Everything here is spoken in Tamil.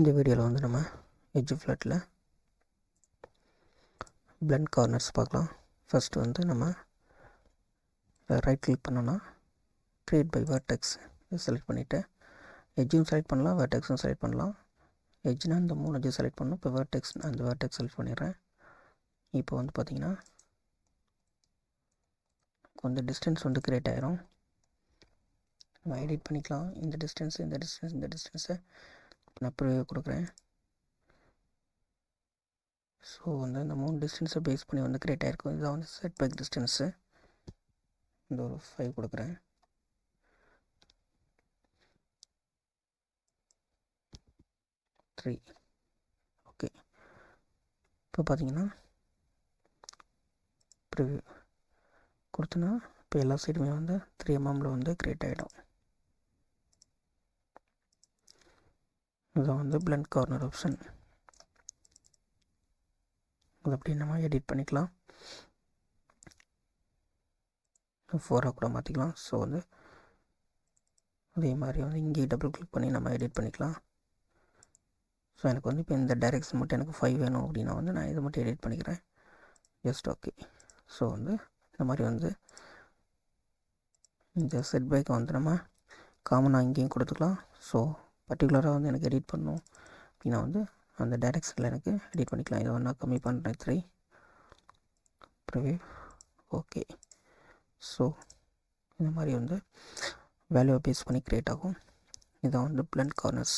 இந்த வீடியோவில் வந்து நம்ம எட்ஜ் ஃப்ளட்டில் பிளண்ட் கார்னர்ஸ் பார்க்கலாம். ஃபஸ்ட்டு வந்து நம்ம ரைட் கிளிக் பண்ணோன்னா க்ரியேட் பை வெர்டெக்ஸ் செலக்ட் பண்ணிவிட்டு எட்ஜும் செலக்ட் பண்ணலாம், வெர்டெக்ஸும் செலக்ட் பண்ணலாம். எட்ஜ்னால் இந்த 3 எட்ஜும் செலக்ட் பண்ணணும். இப்போ வெர்டெக்ஸ் அந்த வெர்டெக்ஸ் செலக்ட் பண்ணிடுறேன். இப்போ வந்து பார்த்திங்கன்னா கொஞ்சம் டிஸ்டன்ஸ் வந்து க்ரியேட் ஆகிரும். நம்ம எடிட் பண்ணிக்கலாம். இந்த டிஸ்டன்ஸை நான் ப்ரிவியூ கொடுக்குறேன். ஸோ வந்து இந்த 3 டிஸ்டன்ஸை பேஸ் பண்ணி வந்து க்ரியேட் ஆகிருக்கும். இதான் வந்து செட் பேக் டிஸ்டன்ஸு. இந்த ஒரு 5 கொடுக்குறேன். ஓகே, இப்போ பார்த்தீங்கன்னா ப்ரிவியூ கொடுத்தோன்னா இப்போ எல்லா சைடுமே வந்து 3 mm வந்து க்ரியேட் ஆகிடும். இதான் வந்து பிளண்ட் கார்னர் ஆப்ஷன். அது அப்படி நம்ம எடிட் பண்ணிக்கலாம். 4 கூட மாற்றிக்கலாம். ஸோ வந்து அதே மாதிரி வந்து இங்கேயே டபுள் கிளிக் பண்ணி நம்ம எடிட் பண்ணிக்கலாம். ஸோ எனக்கு வந்து இப்போ இந்த டைரெக்ஷன் மட்டும் எனக்கு 5 வேணும் அப்படின்னா வந்து நான் இதை மட்டும் எடிட் பண்ணிக்கிறேன். Just okay. ஸோ வந்து இந்த மாதிரி வந்து இந்த செட் பேக்கை வந்து நம்ம காமனாக இங்கேயும் கொடுத்துக்கலாம். ஸோ பர்டிகுலராக வந்து எனக்கு எடிட் பண்ணணும் அப்படின்னா வந்து அந்த டைரெக்ஷனில் எனக்கு எடிட் பண்ணிக்கலாம். இதை நான் கம்மி பண்ணுறேன் 3 ப்ரிவியூ. ஓகே. ஸோ இந்த மாதிரி வந்து வேல்யூவை பேஸ் பண்ணி க்ரியேட் ஆகும். இதான் வந்து பிளண்ட் கார்னர்ஸ்.